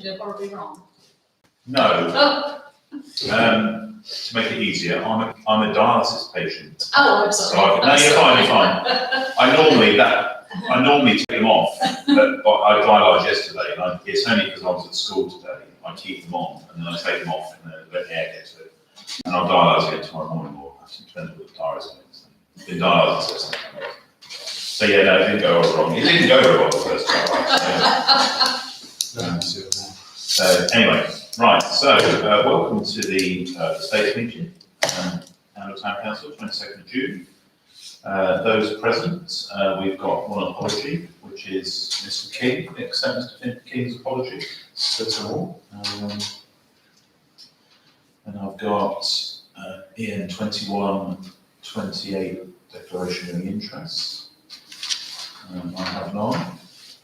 You're probably wrong. No, Oh, to make it easier, I'm a dialysis patient. oh, I'm sorry. So no, you're fine, you're fine. I normally take them off, but I dialyzed yesterday, and it's only because I was at school today. I keep them on, and then I take them off, and then let the air get to it. And I'll dialyze again tomorrow morning, or depends what the diary's on. It's been dialyzed since. So yeah, no, it didn't go wrong. It didn't go very well the first time. So anyway, right. So welcome to the States meeting, Annual Town Council, 22nd of June. Those present, we've got one apology, which is Mr. King. Accept Mr. King's apology. That's all. And I've got Ian 2128 declaration of interest. I have none.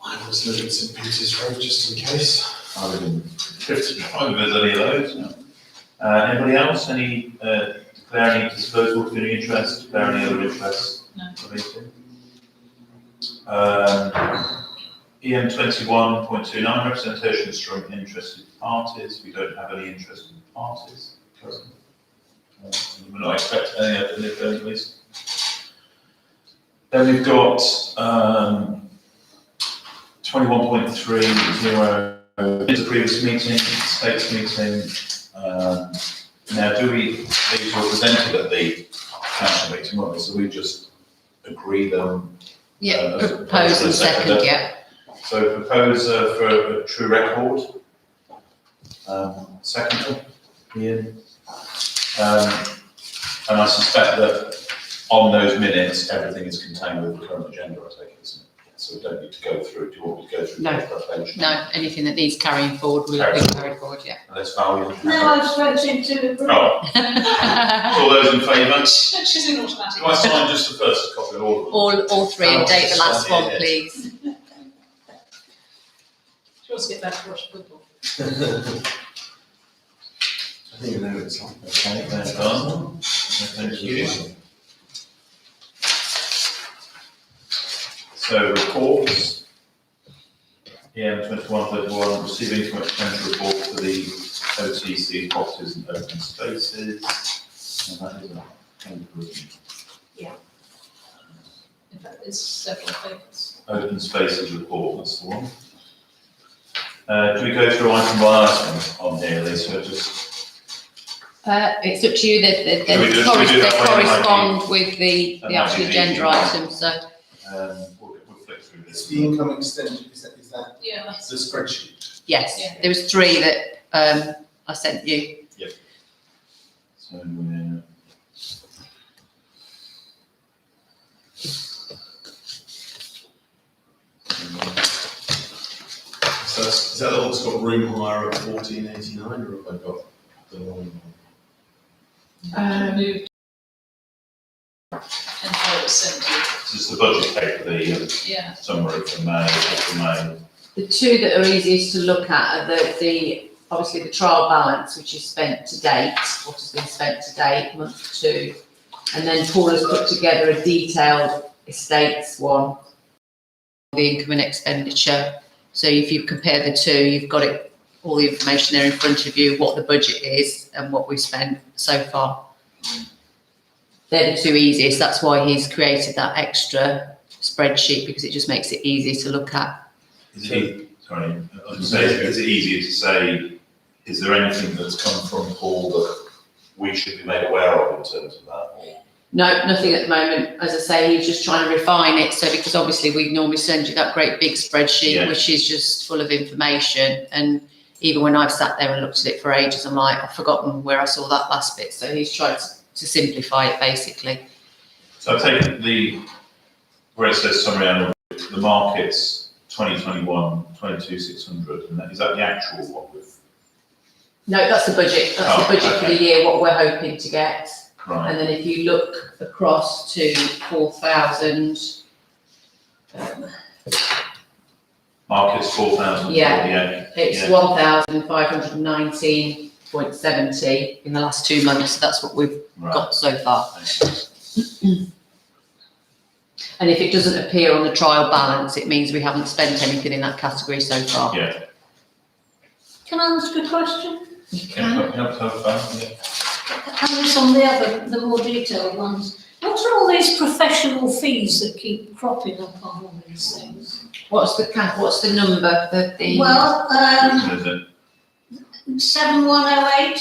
I was living in St Peter's Road just in case. I live in 55 if there's any of those. No. Anybody else? Any declare any disposal of any interest? Declare any other interest? No. EM 21.29 representations from interested parties. We don't have any interested parties currently. We're not expecting any of them at least. Then we've got 21.30 is the previous meeting, States meeting. Now, these were presented at the council meeting, weren't they? So we just agree them. Yeah, propose and second, yeah. So proposer for a true record. Second, Ian. And I suspect that on those minutes, everything is contained with the current agenda, I take it, isn't it? So we don't need to go through. Do you want me to go through? No. the page? No, anything that needs carrying forward will be carried forward, yeah. Unless Val, you No, I was voting to agree. Oh, all those in favour? She's in automatic. Do I sign just the first copy of all of them? All three and date the last one, Yeah. please. She wants to get back to watch football. I think I know it's on. Okay, that's done. Thank you. So reports. EM 2131, receiving from expenditure report for the OTC properties and open spaces. And that is a In fact, there's several papers. open spaces report, that's the one. Do we go through item by item on here, Lisa? It's up to you, they Should we do that way, correspond with the And actual might be agenda easier. items, so. We'll flick through It's this. the income extension, is that Yeah, that's. the spreadsheet? Yes, Yeah. there was three that I sent you. So So is that the one that's got room hire at 1489, or have I got the wrong one? Moved. And so it's 70. this is the budget paper, the Yeah. summary from May. The two that are easiest to look at are the obviously the trial balance, which is spent to date, what has been spent to date, month 2. And then Paul has put together a detailed estates one, the income and expenditure. So if you compare the two, you've got it, all the information there in front of you, what the budget is and what we've spent so far. They're the two easiest. That's why he's created that extra spreadsheet, because it just makes it easy to look at. Is it easier to say, is there anything that's come from Paul that we should be made aware of in terms of that? Or? No, nothing at the moment. As I say, he's just trying to refine it. So because obviously we normally send you that great big spreadsheet, Yeah. which is just full of information. And even when I've sat there and looked at it for ages, I'm like, I've forgotten where I saw that last bit. So he's tried to simplify it basically. So I take where it says summary annual, the markets 2021, 22,600, and is that the actual one with? No, that's the budget. That's the budget for the year, what we're hoping to get. Right. And then if you look across to 4,000, Markets 4,000. Yeah. it's Yeah. 1,519.70 in the last 2 months. So that's what we've Right. got so far. Thanks. And if it doesn't appear on the trial balance, it means we haven't spent anything in that category so far. Yeah. Can I ask a question? You Can can. I help telephone? Yeah. And this on the more detailed ones. What are all these professional fees that keep cropping up on all these things? What's the number, the? Well, Is it 7108,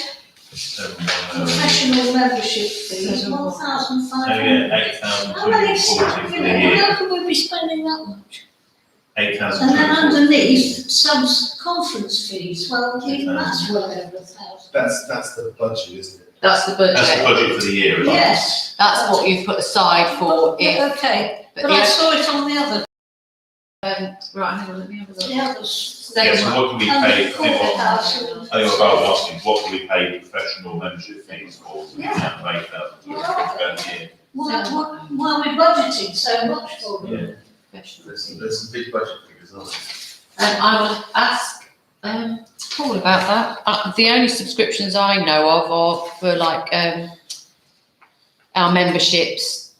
710? professional membership fees, Oh, 1,500. yeah, 8,240 How many, for the you know, year. how can we be spending that much? 8,000. And then underneath, subs conference fees, well, even that's well over 1,000. That's the budget, isn't it? That's the budget. That's the budget for the year, isn't it? Yes. That's what you've put aside for if, Okay, but but I the, saw it on the other, right, hang on, let me have a look. the others. Yeah, so what do we pay, I think what Courthouse. I think what I was asking is what do we pay professional membership fees for? So we have 8,000 a year. Why are we budgeting so much for them? Yeah. There's some big budget figures, aren't And I will ask, Paul about that. The only subscriptions I know of are for like, our memberships,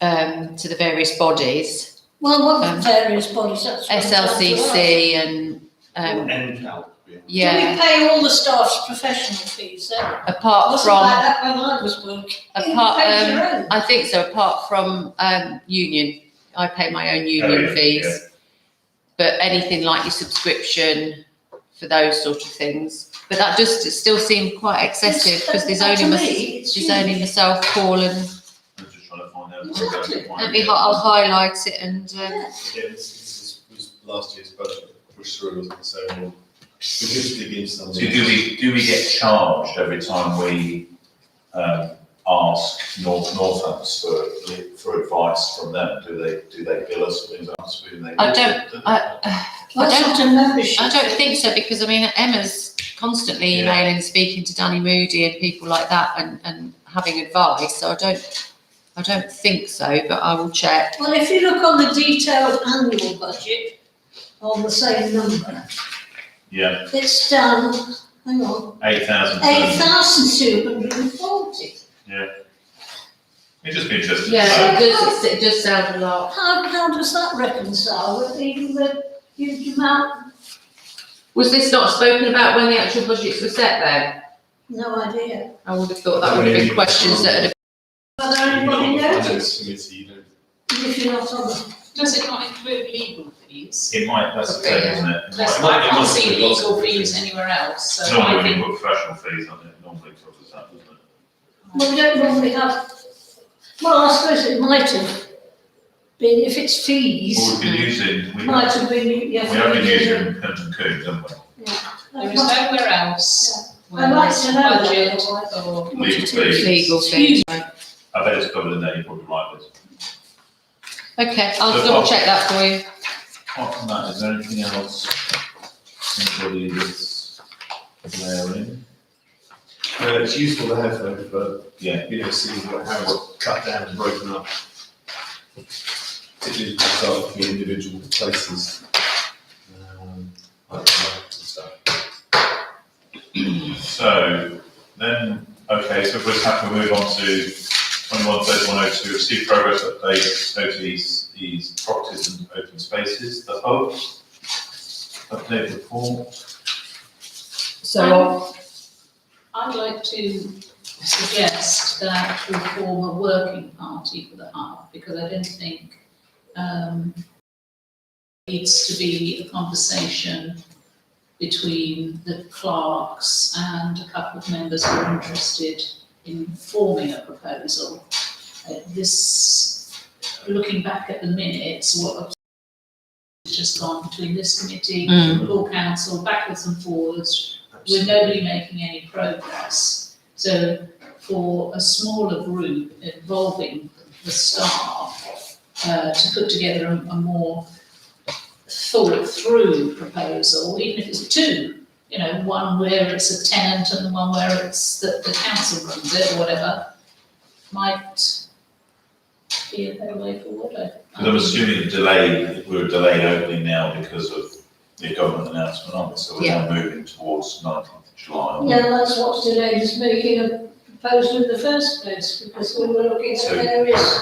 to the various bodies, Well, what Um, various bodies, that's what I'm trying to ask. SLCC and, there? NCAL. Do yeah, we pay all the staff's professional fees then? apart Wasn't from, like that when I was working. apart, You paid your own. I think so, apart from, union, I pay my own union yeah, fees. But anything like your subscription for those sort of things, but that does still seem quite excessive, because there's only, To me, it's there's only huge. myself, Paul, and I'm just trying to find out. Exactly. I'll highlight it and, Yeah. Again, this was last year's budget pushed through, wasn't it? So we'll just dig into some of So these. do we get charged every time we, ask Northants for advice from them? Do they bill us for things like that? I don't, What don't- sort of membership? I don't think so, because I mean, Emma's constantly Yeah. emailing, speaking to Danny Moody and people like that and having advice, so I don't think so, but I will check. Well, if you look on the detailed annual budget, on the same number, Yeah, it's down, hang on, 8,000. 8,240. It'd just be interesting. Yeah, it does sound a lot. How does that reconcile with even the huge amount? Was this not spoken about when the actual budgets were set then? No idea. I would have thought that would have been questions that had. Whether anybody knows Finance committee, you don't. if you're not on the. Does it not include legal fees? It might, that's the thing, isn't it? It Because might- I can't see include lots legal of fees things. anywhere else, so I Normally we think, put professional fees on it, normally covers that, doesn't it? Well, we don't normally have, well, I suppose it might have been, if it's fees, Well, we've been using, we might have have been, yeah. been using Hunt and Coombs, haven't we? there is nowhere else where I'd like there's to know that budget otherwise. or. Legal fees. Legal It's fees. I bet it's covered in there, you're probably right, Liz. Okay, I'll double check that for you. Apart from that, is there anything else anybody that's glaring? It's useful to have though, but, Yeah, you know, see how it's cut down and broken up. Particularly to start with the individual places. Like that and stuff. so then, okay, so we're happy to move on to 21/31/02, receive progress update, these properties and open spaces, the hub. Update report. So, I'd like to suggest that we form a working party for the hub, because I don't think, needs to be a conversation between the clerks and a couple of members who are interested in forming a proposal. This, looking back at the minutes, what has just gone between this committee, full council, backwards and forwards, with nobody making any progress. So for a smaller group involving the staff, to put together a more thought through proposal, even if it's two, you know, one where it's a tenant and one where it's that the council runs it or whatever, might be a better way forward. Because I'm assuming we're delayed opening now because of the government announcement on it, so we're now moving towards 19th of July. aren't we? Yeah, that's what's delayed us making a proposal in the first place, because we were looking at So- various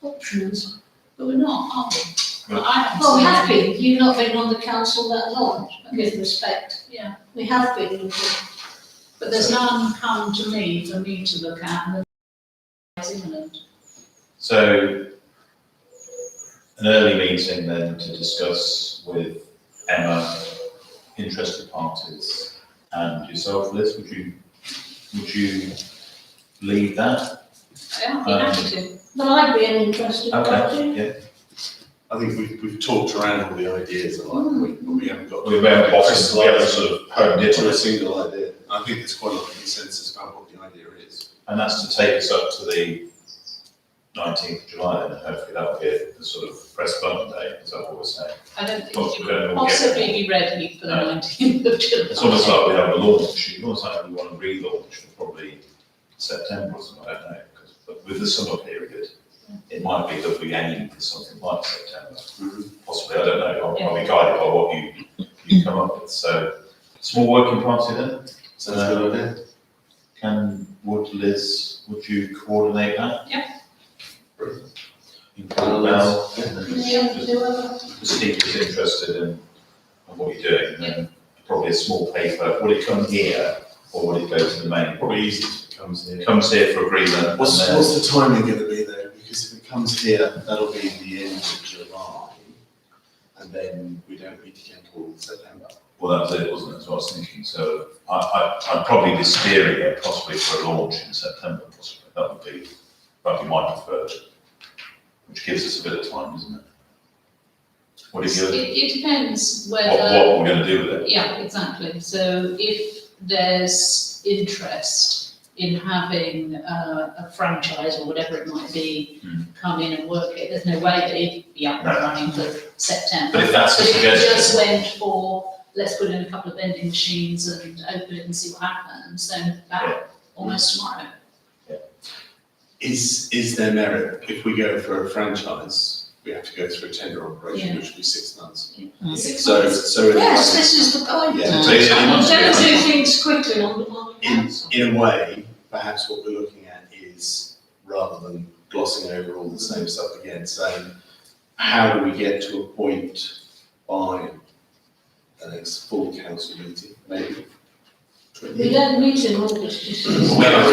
options. But we're not, are we? Well- I haven't Well, we seen have any. been, you've not been on the council that long, I give respect. Yeah, we have been looking. But there's none come to me for me to look at, and it's imminent. So, an early meeting then to discuss with Emma, interested parties, and yourself, Liz, would you lead that? Yeah, I'd be happy to. But I'd be an interested party. Okay, yeah. I think we've talked around all the ideas, but we haven't got. We haven't boxed, we haven't sort of honed it to on a it. single idea. I think there's quite a lot of consensus about what the idea is. And that's to take us up to the 19th of July, and hopefully that'll be the sort of press button day, is that what we're saying? I don't think Possibly you don't could know, we'll get- possibly be ready for the 19th of July. It's almost like we have a launch, it's almost like we want to relaunch for probably September or something, I don't know, but with the summer period, it might be that we aim for something like September. Possibly, I don't know, I'll be guided by what you come up with, so, small working party then? Sounds a good idea. Would you coordinate that? Brilliant. Include Mel, Yeah, and whoever. the speaker's interested in what you're doing, and then probably a small paper, would it come here, or would it go to the main? Probably easy if it comes here. Comes here for agreement, What's and then, the timing going to be though? Because if it comes here, that'll be the end of July, and then we don't meet again till September. well, that was it, wasn't it, that's what I was thinking, so I'd probably be steering it possibly for a launch in September, possibly, that'd be my preferred, which gives us a bit of time, doesn't it? What do you, It depends what whether, we're gonna do with it? yeah, exactly. So if there's interest in having a franchise or whatever it might be, come in and work it, there's no way that it'd be up and No. running for September. But if that's a But if it just suggestion, went for, let's put in a couple of vending machines and open it and see what happens, then that almost tomorrow. Is there merit, if we go for a franchise, we have to go through a tender operation, Yeah. which would be 6 months. 6 So, months. so Yes, this is the point. Yeah. So 18 months. Don't do things quickly on the in, council. in a way, perhaps what we're looking at is, rather than glossing over all the same stuff again, saying, how do we get to a point by the next full council meeting, maybe? We don't meet in August, you see. Yeah.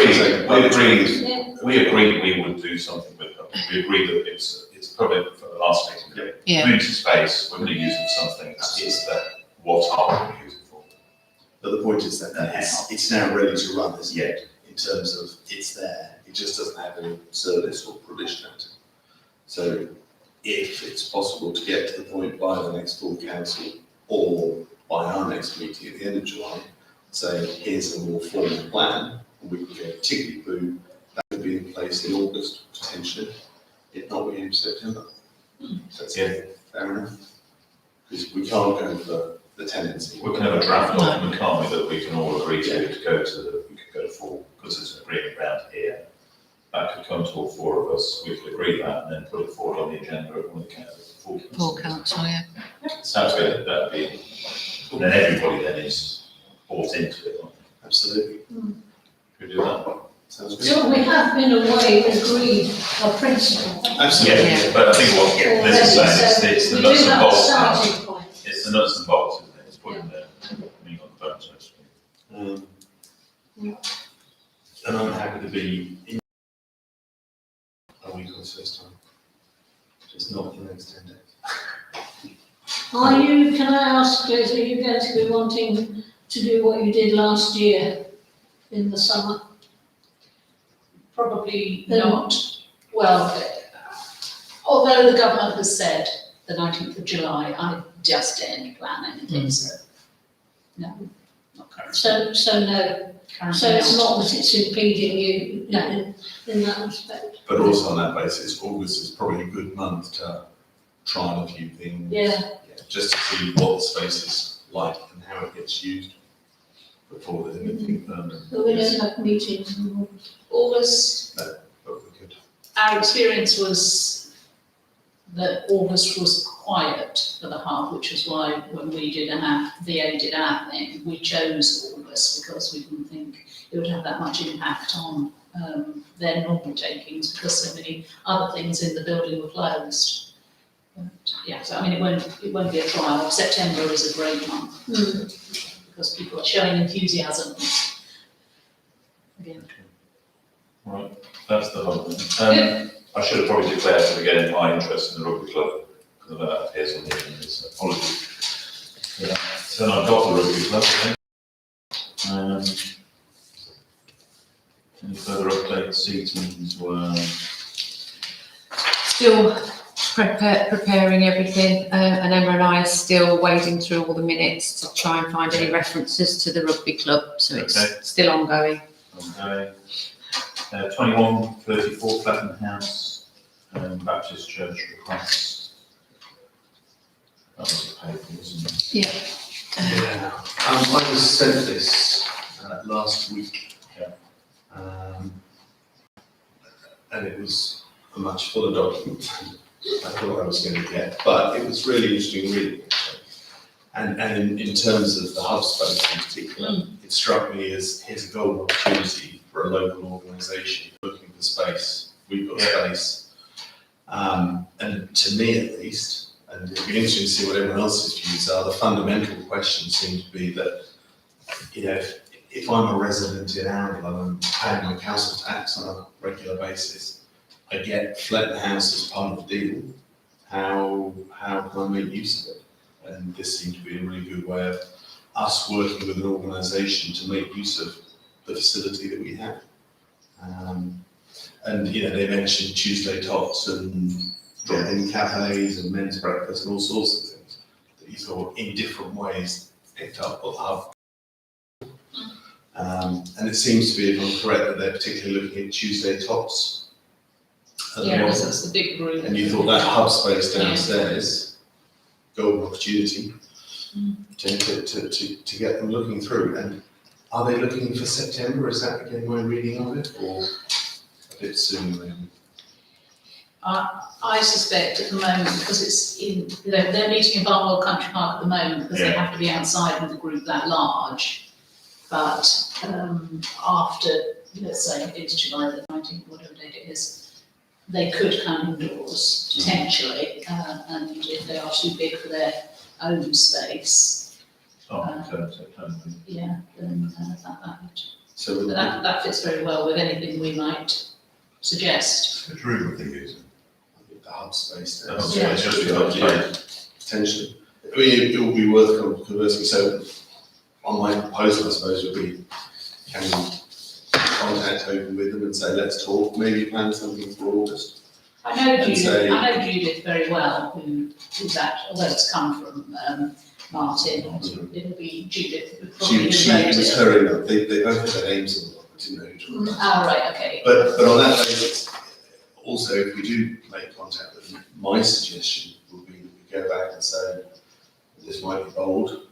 we agreed we would do something with them, we agreed that it's probably for the last meeting, Yeah. community space, we're gonna use it for something, it's that, what are we gonna use it for? But the point is that it's now ready to run, isn't Yeah. it? In terms of, it's there, it just doesn't have any service or provision at it. So if it's possible to get to the point by the next full council, or by our next meeting at the end of July, saying, here's a more formal plan, and we can go tickety-boo, that could be in place in August, potentially, if not, we aim September. That's it, fair enough. Because we can't go for the tenancy. We can have a draft document, can't we, that we can all agree to go to, we could go full, because it's an agreement round here. That could come to all four of us, we could agree that, and then put it forward on the agenda at one of the full council. Full council, yeah. Sounds good, that'd be, and then everybody then is bought into it, aren't Absolutely, they? Could we do that? sounds good. So we have in a way agreed a principle. Absolutely. Yeah, but I think what Liz is saying, it's the We nuts do and have a bolts now. starting point. It's the nuts and bolts, isn't it? It's putting the meat on the bone, so to speak. And I'm happy to be in a week or so's time. Just not the next 10 days. Are you, can I ask, Liz, are you going to be wanting to do what you did last year in the summer? Probably Then- not. Well, although the government has said the 19th of July, I just didn't plan anything, so no, not currently. So no, Currently so it's not that it's impeding you No. in that respect. But also on that basis, August is probably a good month to try a few things. Yeah. Just to see what the space is like and how it gets used before there's anything permanent. But we don't have meetings and all. August, But we could. our experience was that August was quiet for the half, which is why when we did our, VA did our thing, we chose August because we didn't think it would have that much impact on their normal takings because so many other things in the building were closed. But, yeah, so I mean, it won't be a trial. September is a great month because because people are showing enthusiasm. Again. Right, that's the whole thing. I should have probably declared at the beginning my interest in the rugby club, because I know that appears on the agenda, so apologies. Yeah, so I've got the rugby club, I think. Any further updates? Seatings were. Still preparing everything, and Emma and I are still wading through all the minutes to try and find any references to the rugby club, so it's Okay. still ongoing. Okay. 2134 Flatton House, Baptist Church request. That was a paper, wasn't it? Yeah, I was sent this last week. Yeah. And it was a much fuller document than I thought I was going to get, but it was really interesting reading. And in terms of the hub space in particular, it struck me as here's a golden opportunity for a local organisation looking for space. We've got space. And to me at least, and it'd be interesting to see what everyone else's views are, the fundamental question seems to be that, you know, if I'm a resident in Arundel and I'm paying my council tax on a regular basis, I get Fletton House as part of the deal, how can I make use of it? And this seemed to be a really good way of us working with an organisation to make use of the facility that we have. And, you know, they mentioned Tuesday Tots and drop-in cafes and men's breakfast and all sorts of things that you thought in different ways picked up the hub. And it seems to be, if I'm correct, that they're particularly looking at Tuesday Tots. Yeah, because it's the big group. And you thought that hub space downstairs, golden opportunity to get them looking through. And are they looking for September? Is that again my reading of it, or a bit soon maybe? I suspect at the moment, because it's in, they're meeting in Barnwell Country Park at the moment, because they have to be outside with a group that large. But after, let's say it's July the 19th, whatever date it is, they could come indoors potentially, and if they are too big for their own space, September. yeah, then that would. So But that fits very well with anything we might suggest. Which room would they use? I think the hub space The there. hub space, just the hub space. Potentially. I mean, it would be worth conversing. So on my proposal, I suppose, would be, can we contact open with them and say, let's talk, maybe plan something for August? I know And say- Judith very well, who's that, although it's come from Martin, it'll be Judith, who probably She is was her email. They both had their names on them. I didn't know who to. Oh, right, okay. But on that basis, also, if we do make contact with them, my suggestion would be that we go back and say, this might be bold,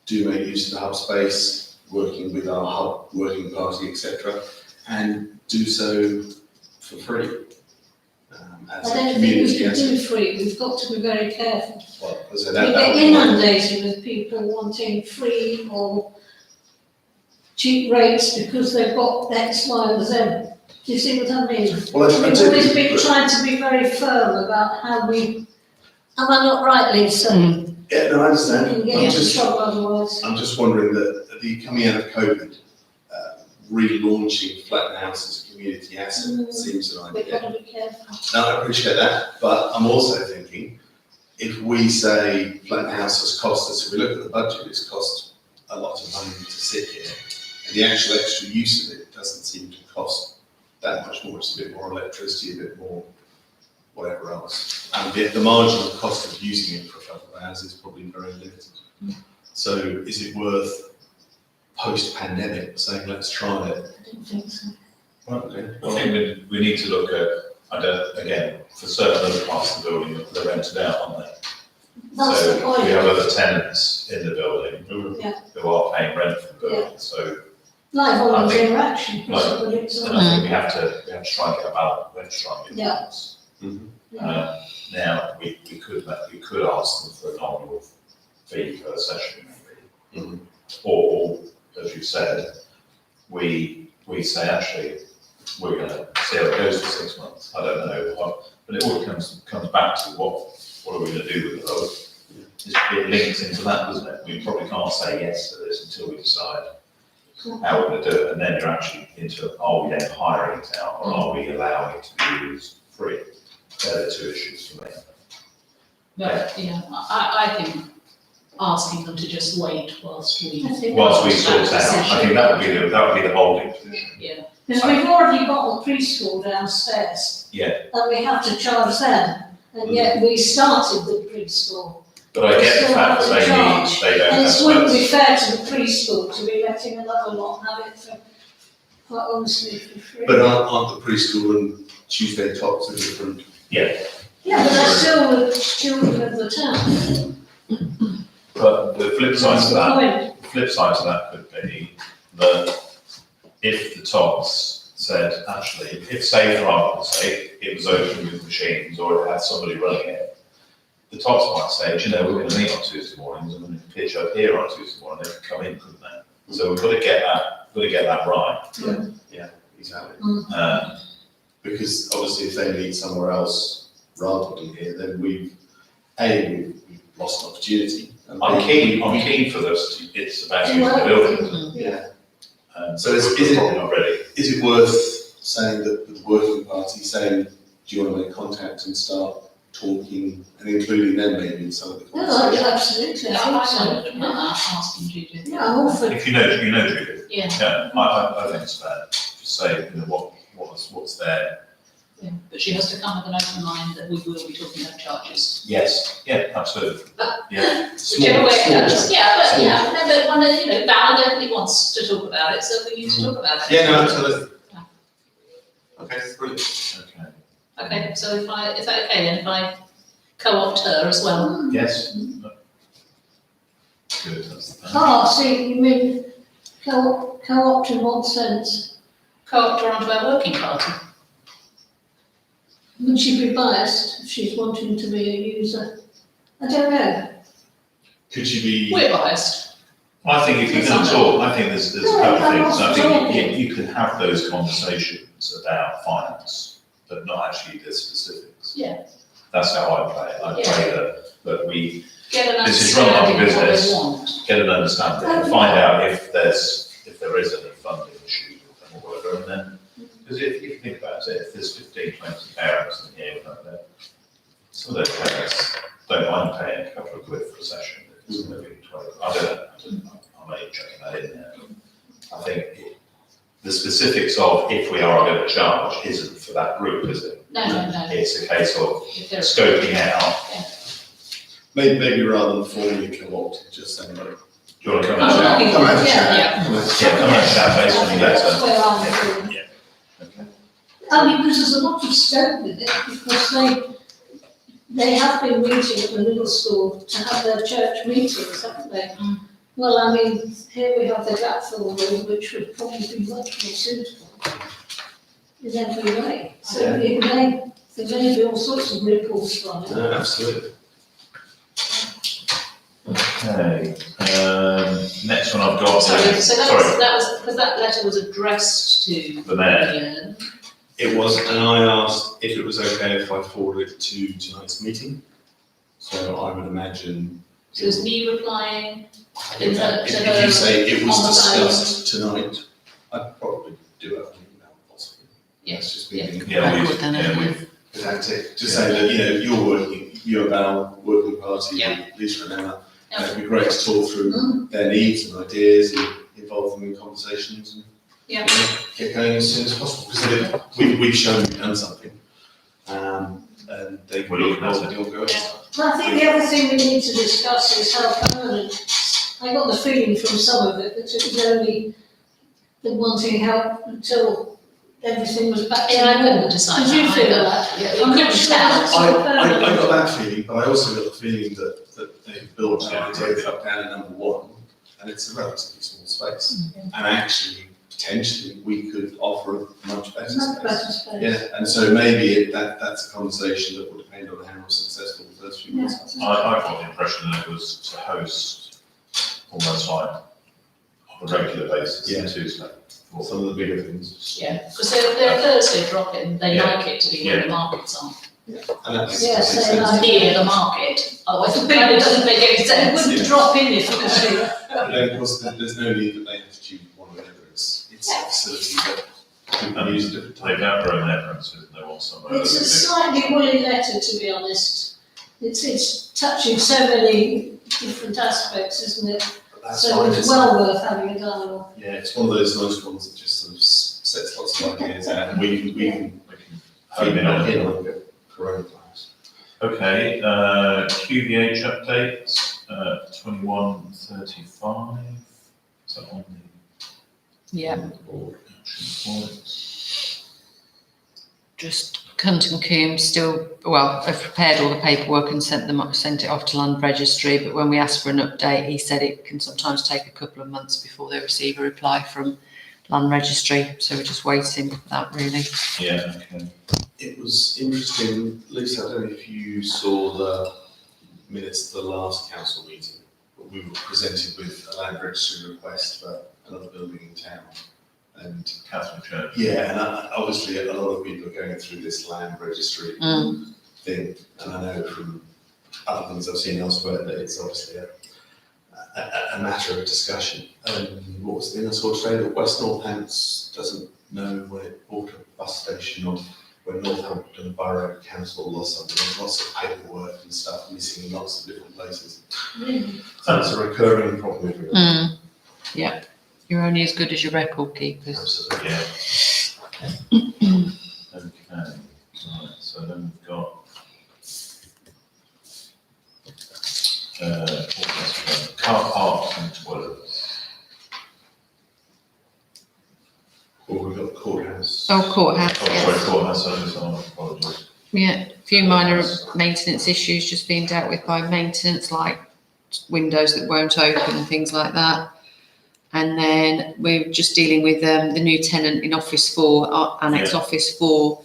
do make use of the hub space, working with our hub, working party, etc., and do so for free. As I a don't think we community can asset. do free, we've got to be very careful. Well, as I We said, that get would be my- inundated with people wanting free or cheap rates because they've got X, Y, and Z. Do you see what I mean? Well, I We've do, always been but- trying to be very firm about how we, am I not right, Lisa? Yeah, no, I We understand. can get I'm into just, trouble otherwise. I'm just wondering that the coming out of COVID, relaunching Flatton House as a community asset seems an We've idea. got to be careful. No, I appreciate that, but I'm also thinking, if we say Flatton House has cost us, if we look at the budget, it's cost a lot of money to sit here, and the actual extra use of it doesn't seem to cost that much more. It's a bit more electricity, a bit more whatever else. And the marginal cost of using it for a couple of hours is probably very limited. So is it worth post-pandemic saying, let's try it? I don't think so. Okay. I think we need to look at, again, for certain other parts of the building, they're rented out, aren't they? That's the So we have point. other tenants in the building Yeah. who are paying rent for the building, so Like volunteer think- action, Like- is a good and example. I think we have to try and get a balance, we have to try and get a Yeah. balance. Yeah. Now, we could ask them for a nominal fee per session maybe. Or, as you said, we say actually, we're gonna see how it goes for 6 months, I don't know, but it all comes back to what are we gonna do with the road? it links into that, doesn't it? We probably can't say yes to this until we decide how we're going to do it, and then you're actually into, are we then hiring it out, or are we allowing it to be used free? They're the two issues for me. But, you know, I think asking them to just wait whilst we. Whilst we sort it out, I think that would be the holding position. Yeah, Because we've already got the preschool downstairs. Yeah. And we have to charge them, and yet we started the preschool. But I get the fact that they don't And have it wouldn't be space. fair to the preschool to be letting another lot have it for, quite honestly, for free. But aren't the preschool and Tuesday Tots are different? Yeah, Yeah, but they're still the children of the town. but the flip side That's to the that, point. the flip side to that could be that if the tots said, actually, if say for argument's sake, it was open with machines or it had somebody running it, the tots might say, do you know, we're going to meet on Tuesday mornings and we're going to pitch up here on Tuesday morning, they could come in, couldn't they? So we've got to get that right. Exactly. Because Because obviously if they meet somewhere else rather than here, then we've lost an opportunity. And I'm we- keen for this, it's about using the building. Yeah. So is we're it- probably not ready. Is it worth saying that the working party saying, do you want to make contact and start talking and including them maybe in some of the No, conversations? absolutely, yeah, I I think don't so. know, Yeah, asking Judith. Yeah, I'm all for, If you know Judith, Yeah, yeah, I think it's fair, just say, you know, what's there. yeah, but she has to come with an open mind that we will be talking about charges. Yes, yeah, absolutely, yeah. Whichever way it goes, Small. yeah, but, yeah, no, but one, you know, Val definitely wants to talk about it, so we need to talk about it. Yeah, no, absolutely. Yeah. Okay, brilliant. Okay, Okay, so is that okay then, if I co-opt her as well? yes. Good, that's the plan. see, you mean co-opt in what sense? Co-opt her onto our working party. Would she be biased if she's wanting to be a user? I don't know. Could you be? We're biased. I think if you're going to talk, I think there's a No, couple of I'm things, I not think talking. you can have those conversations about finance, but not actually the specifics. Yeah. That's how I play it, I play that we Get an This is run like a understanding of what business. we want. get an understanding and find out if there is any funding issue with them or whatever, and then, because if you think about it, if there's 15, 20 parents in here, some of those parents don't mind paying a couple of quid for a session, if it's going to be 20, I don't know, I may chuck that in there. I think the specifics of if we are going to charge isn't for that group, is it? No, It's a case of if there's, scoping out, Maybe rather than formally co-opt, just saying, like, do you want to come I'm and chat? looking Come for, and chat. yeah, Yeah, come and chat based on your That's letter. where I'm going. Okay. I mean, because there's a lot of scope with it, because they have been meeting at the middle school to have their church meetings, haven't they? Mm. Well, I mean, here we have the Gatfield room, which would probably be much more suitable in every way. So Yeah. there may be all sorts of ripples from it. no, absolutely. Okay, next one I've got sorry, is, so sorry, that was, because that letter was addressed to the mayor. Ian. It was, and I asked if it was okay if I forwarded it to tonight's meeting. So I would imagine. So is me replying? If if you say it was discussed tonight, I'd probably do it on email possibly. That's just me being pedantic. Just say that, you know, you and Val, working party, Yeah. Lisa and Emma. Yeah. It'd be great to talk through their needs and ideas and involve them in conversations and Yeah. get going as soon as possible. Because we've shown we've done something. And they can We're be looking at involved in the ongoing Yeah. stuff. Well, I think the other thing we need to discuss is how permanent. I got the feeling from some of it that it was only the wanting help until everything was back to Yeah, I couldn't normal. decide Did you that feel either. that? Yeah, I'm we not couldn't sure tell. that's so I permanent. got that feeling, but I also got the feeling that they've built a club down at number one, and it's a relatively small space. And actually, potentially, we could offer a much better Much space. better space. Yeah, and so maybe that's a conversation that will depend on how successful the first few months are. I got the impression that it was to host almost like on a regular basis Yeah. on Tuesday. For some of the bigger things. Yeah, because they're Thursday drop-in, they Yeah. like it to be where the markets are. And that's. Yeah, makes so sense. like- Near the market, otherwise it doesn't make any It sense. wouldn't drop in if you could see it. But then, of course, there's no need that they have to choose one or the other. It's a facility that And use different, they don't own their premises, they want somewhere. It's a that slightly woolly letter, to be honest. It's touching so many different aspects, isn't it? but that's So fine. it's It's, well worth having a dialogue. yeah, it's one of those nice ones that just sort of sets lots of ideas out, and we can they can home feed in back on. in on the coronavirus. Okay, QVH updates, 2135, is that on Yeah, the board action points? just Huntington Coombs still, well, I've prepared all the paperwork and sent it off to Land Registry, but when we asked for an update, he said it can sometimes take a couple of months before they receive a reply from Land Registry, so we're just waiting for that really. Yeah, okay. It was interesting, Lisa, I don't know if you saw the minutes of the last council meeting, but we were presented with a land registry request for another building in town. And Catholic Church. yeah, and obviously a lot of people are going through this land registry Mm. thing, and I know from other things I've seen elsewhere that it's obviously a matter of discussion. What was the thing I saw today, that West Northants doesn't know when it bought a bus station, or when Northampton Borough Council lost something, there's lots of paperwork and stuff missing in lots of different places. Really? So it's a recurring problem everywhere. Mm. Yeah, you're only as good as your record keepers. Absolutely. Yeah. Okay, right, so then we've got. What else we got? Car parks and toilets. Or we've got the courthouse. Oh, courthouse, Oh, sorry, yes. courthouse service, I apologise. Yeah, a few minor maintenance issues just being dealt with by maintenance, like windows that won't open and things like that. And then we're just dealing with the new tenant in Office 4, Annex Yeah. Office 4.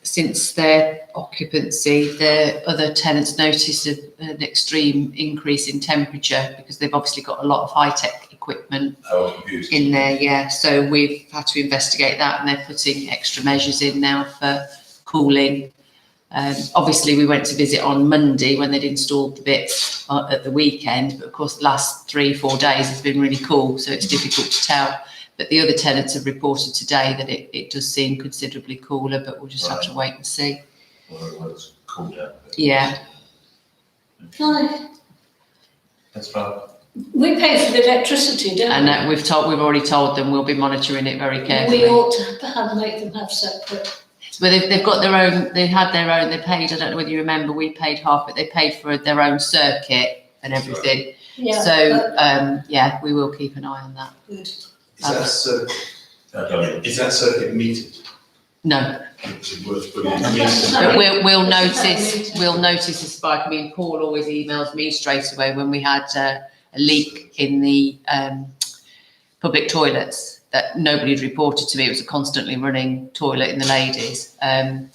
Since their occupancy, the other tenants noticed an extreme increase in temperature because they've obviously got a lot of high-tech equipment Oh, computers. in there, yeah. So we've had to investigate that, and they're putting extra measures in now for cooling. Obviously, we went to visit on Monday when they'd installed the bits at the weekend, but of course, the last 3-4 days has been really cool, so it's difficult to tell. But the other tenants have reported today that it does seem considerably cooler, but we'll just have to wait and see. Well, it's cooled down. a bit. Yeah. Hi. That's fine. We pay for the electricity, don't we? And we've already told them we'll be monitoring it very carefully. We ought to make them have separate. But they've got their own, they paid, I don't know whether you remember, we paid half, but they paid for their own circuit and everything. Yeah. So, yeah, we will keep an eye on that. Good. Is that circuit metered? No, Which is worth putting in. but we'll notice a spike. I mean, Paul always emails me straight away when we had a leak in the public toilets that nobody had reported to me. It was a constantly running toilet in the ladies. And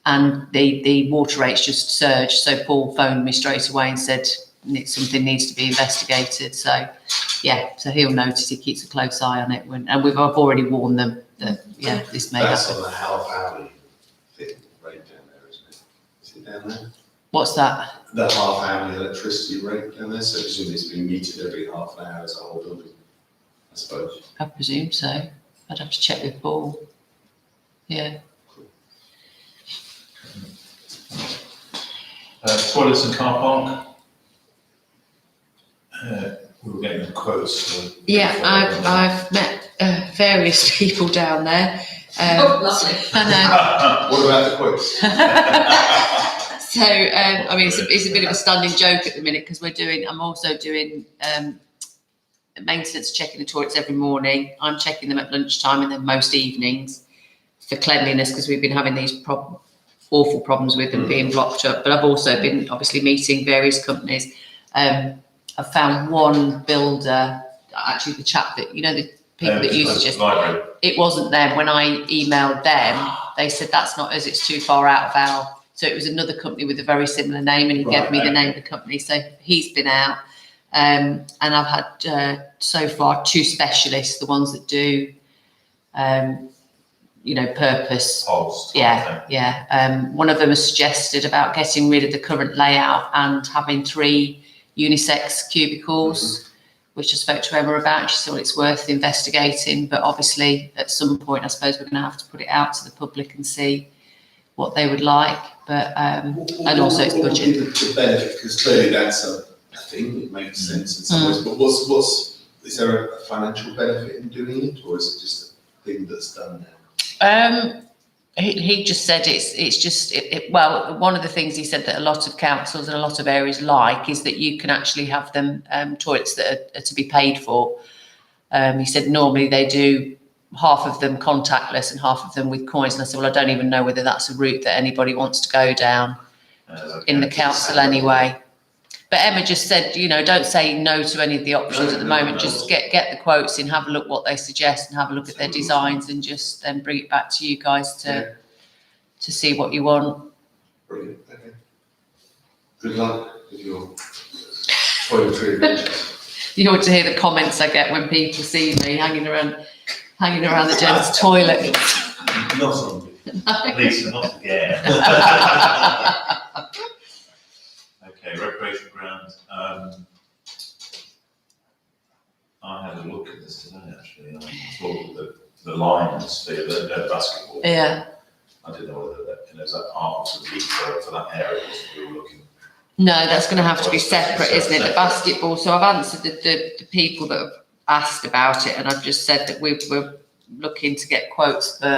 the water rates just surged. So Paul phoned me straight away and said something needs to be investigated. So yeah, so he'll notice. He keeps a close eye on it. I've already warned them that this may That's happen. on the Howe Valley thing, right down there, isn't it? Is it down there? What's that? The Howe Valley electricity rate down there, so presumably it's being metered every half an hour as a whole building, I suppose. I presume so. I'd have to check with Paul. Yeah. Toilets and car park. We were getting quotes for. Yeah, I've met various people down there. Lovely. I What about the quotes? know. So, I mean, it's a bit of a standing joke at the minute because I'm also doing maintenance, checking the toilets every morning. I'm checking them at lunchtime and then most evenings for cleanliness because we've been having these awful problems with them being blocked up. But I've also been obviously meeting various companies. I've found one builder, actually the chap that, the people that used to just, Library. it wasn't them. When I emailed them, they said, that's not us, it's too far out of our, so it was another company with a very similar name and he gave me the name of the company. So he's been out. And I've had so far 2 specialists, the ones that do purpose. Poles. Yeah. One of them has suggested about getting rid of the current layout and having 3 unisex cubicles, which I spoke to Emma about. She thought it's worth investigating, but obviously at some point, I suppose we're going to have to put it out to the public and see what they would like. But and also it's What would budget. be the benefit, because clearly that's a thing, it makes sense in some ways, but is there a financial benefit in doing it, or is it just a thing that's done now? He just said it's just well, one of the things he said that a lot of councils and a lot of areas like is that you can actually have them toilets that are to be paid for. He said normally they do half of them contactless and half of them with coins, and I said, well, I don't even know whether that's a route that anybody wants to go down in the council anyway. But Emma just said, don't say no to any of the options at the moment. Just get the quotes in, have a look what they suggest, and have a look at their designs, and just then bring it back to you guys to see what you want. Brilliant, okay. Good luck with your toiletry adventures. You ought to hear the comments I get when people see me hanging around the gents' toilet. Not on me. Lisa, not again. Okay, recreation ground. I had a look at this today, actually. I thought the lines for the basketball. Yeah. I didn't know whether that part of the league for that area was we were looking. No, that's going to have to be separate, isn't it? The basketball. So I've answered the people that have asked about it, and I've just said that we're looking to get quotes for